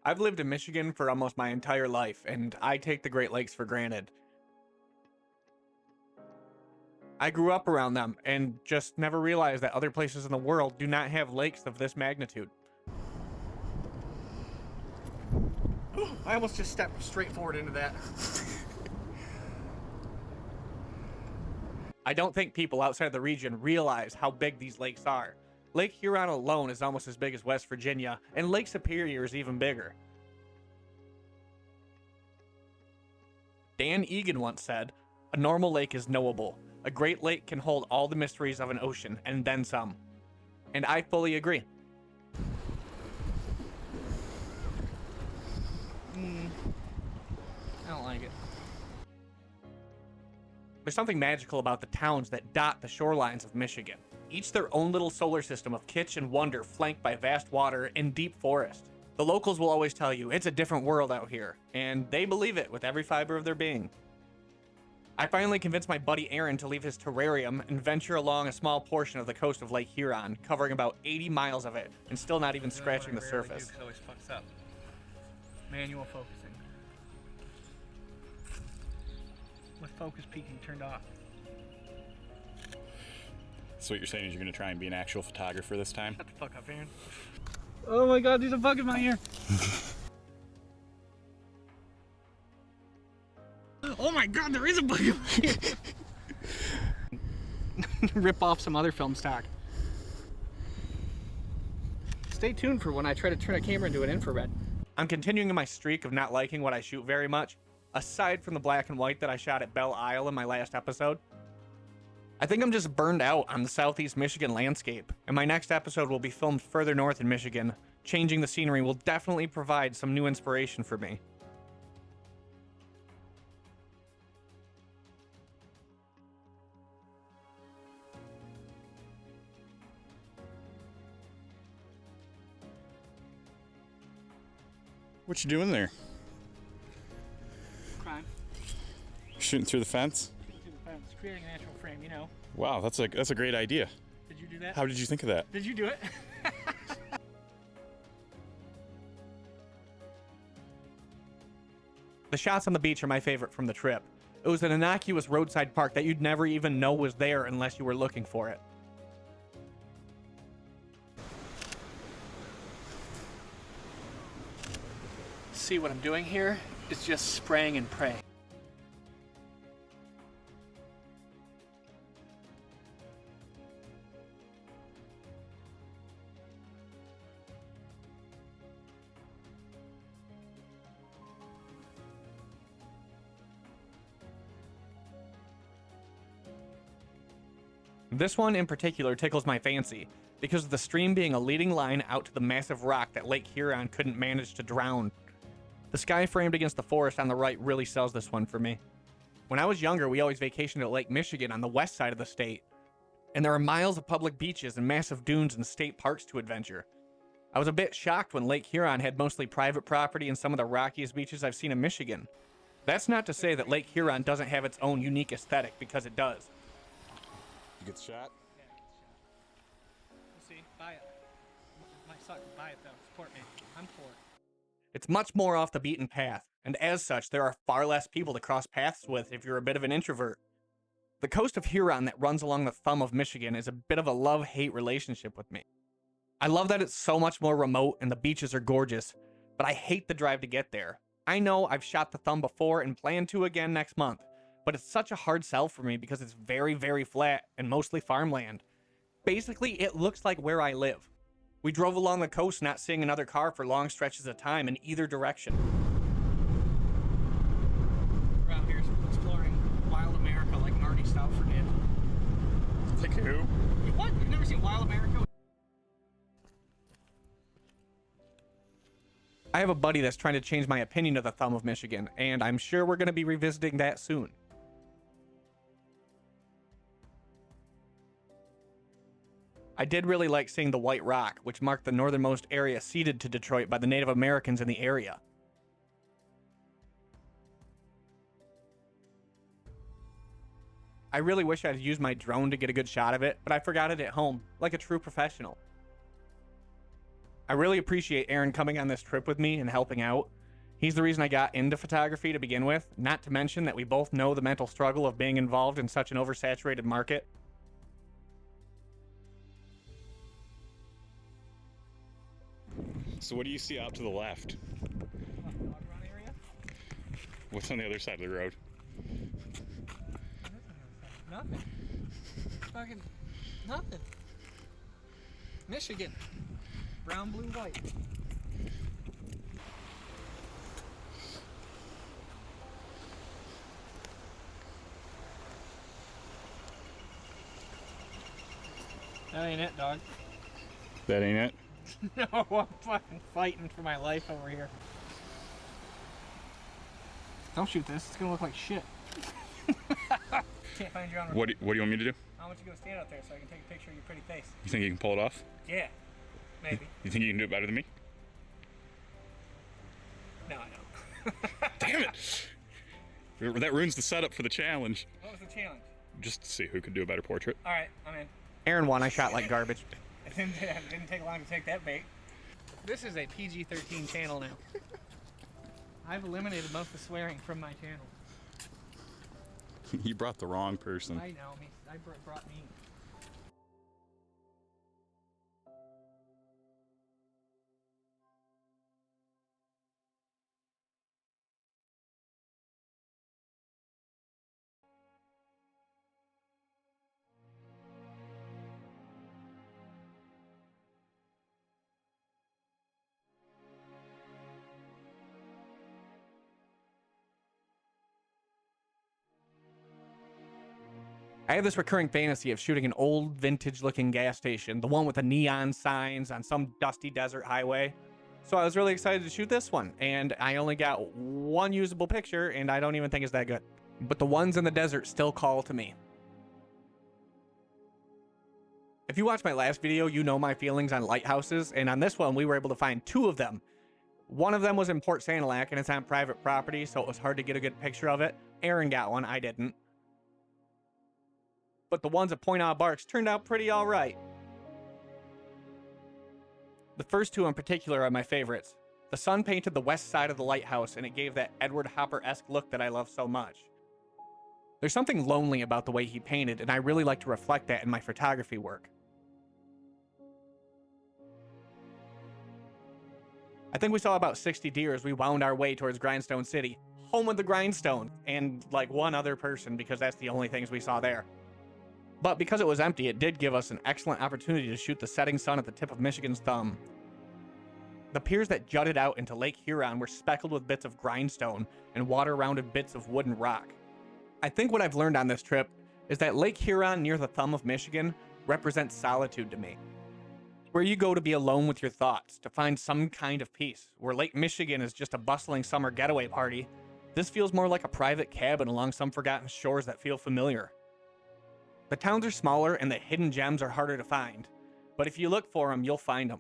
I've lived in Michigan for almost my entire life, and I take the Great Lakes for granted. I grew up around them and just never realized that other places in the world do not have lakes of this magnitude. I almost just stepped straight forward into that. I don't think people outside the region realize how big these lakes are. Lake Huron alone is almost as big as West Virginia, and Lake Superior is even bigger. Dan Egan once said, "A normal lake is knowable. A great lake can hold all the mysteries of an ocean, and then some." And I fully agree. I don't like it. There's something magical about the towns that dot the shorelines of Michigan, each their own little solar system of kitsch and wonder flanked by vast water and deep forest. The locals will always tell you it's a different world out here, and they believe it with every fiber of their being. I finally convinced my buddy Aaron to leave his terrarium and venture along a small portion of the coast of Lake Huron, covering about 80 miles of it and still not even scratching the surface. It always fucks up. Manual focusing. With focus peaking turned off. So what you're saying is you're going to try and be an actual photographer this time? Shut the fuck up, Aaron. Oh my god, there's a bug in my ear. Oh my god, there is a bug in my ear. Rip off some other film stock. Stay tuned for when I try to turn a camera into an infrared. I'm continuing my streak of not liking what I shoot very much, aside from the black and white that I shot at Belle Isle in my last episode. I think I'm just burned out on the southeast Michigan landscape, and my next episode will be filmed further north in Michigan. Changing the scenery will definitely provide some new inspiration for me. What you doing there? Crime. Shooting through the fence? Through the fence, creating a natural frame, you know. Wow, that's a great idea. Did you do that? How did you think of that? Did you do it? The shots on the beach are my favorite from the trip. It was an innocuous roadside park that you'd never even know was there unless you were looking for it. See, what I'm doing here is just spraying and praying. This one in particular tickles my fancy, because of the stream being a leading line out to the massive rock that Lake Huron couldn't manage to drown. The sky framed against the forest on the right really sells this one for me. When I was younger, we always vacationed at Lake Michigan on the west side of the state, and there are miles of public beaches and massive dunes and state parks to adventure. I was a bit shocked when Lake Huron had mostly private property and some of the rockiest beaches I've seen in Michigan. That's not to say that Lake Huron doesn't have its own unique aesthetic, because it does. You get the shot? Yeah, we'll see. Buy it. Might suck. Buy it though. Support me. I'm poor. It's much more off the beaten path, and as such, there are far less people to cross paths with if you're a bit of an introvert. The coast of Huron that runs along the thumb of Michigan is a bit of a love-hate relationship with me. I love that it's so much more remote and the beaches are gorgeous, but I hate the drive to get there. I know I've shot the thumb before and plan to again next month, but it's such a hard sell for me because it's very, very flat and mostly farmland. Basically, it looks like where I live. We drove along the coast not seeing another car for long stretches of time in either direction. We're out here exploring Wild America like Marty Stauffer did. Like who? What? You've never seen Wild America? I have a buddy that's trying to change my opinion of the thumb of Michigan, and I'm sure we're going to be revisiting that soon. I did really like seeing the White Rock, which marked the northernmost area ceded to Detroit by the Native Americans in the area. I really wish I'd used my drone to get a good shot of it, but I forgot it at home, like a true professional. I really appreciate Aaron coming on this trip with me and helping out. He's the reason I got into photography to begin with, not to mention that we both know the mental struggle of being involved in such an oversaturated market. So what do you see out to the left? Dog run area? What's on the other side of the road? Nothing. Fucking nothing. Michigan. Brown, blue, white. That ain't it, dog. That ain't it? No, I'm fucking fighting for my life over here. Don't shoot this. It's gonna look like shit. Can't find you on What do you want me to do? I want you to go stand out there so I can take a picture of your pretty face. You think you can pull it off? Yeah, maybe. You think you can do it better than me? No, I don't. Damn it! That ruins the setup for the challenge. What was the challenge? Just to see who could do a better portrait. All right, I'm in. Aaron won, I shot like garbage. It didn't take long to take that bait. This is a PG-13 channel now. I've eliminated most of the swearing from my channel. You brought the wrong person. I know. I brought me. I have this recurring fantasy of shooting an old vintage-looking gas station, the one with the neon signs on some dusty desert highway. So I was really excited to shoot this one, and I only got one usable picture, and I don't even think it's that good. But the ones in the desert still call to me. If you watched my last video, you know my feelings on lighthouses, and on this one, we were able to find 2 of them. One of them was in Port Sanilac, and it's on private property, so it was hard to get a good picture of it. Aaron got one, I didn't. But the ones at Point Au Barks turned out pretty alright. The first 2 in particular are my favorites. The sun painted the west side of the lighthouse, and it gave that Edward Hopper-esque look that I love so much. There's something lonely about the way he painted, and I really like to reflect that in my photography work. I think we saw about 60 deer as we wound our way towards Grindstone City, home of the grindstone, and like one other person because that's the only things we saw there. But because it was empty, it did give us an excellent opportunity to shoot the setting sun at the tip of Michigan's thumb. The piers that jutted out into Lake Huron were speckled with bits of grindstone and water-rounded bits of wood and rock. I think what I've learned on this trip is that Lake Huron near the thumb of Michigan represents solitude to me. Where you go to be alone with your thoughts, to find some kind of peace. Where Lake Michigan is just a bustling summer getaway party, this feels more like a private cabin along some forgotten shores that feel familiar. The towns are smaller and the hidden gems are harder to find, but if you look for them, you'll find them.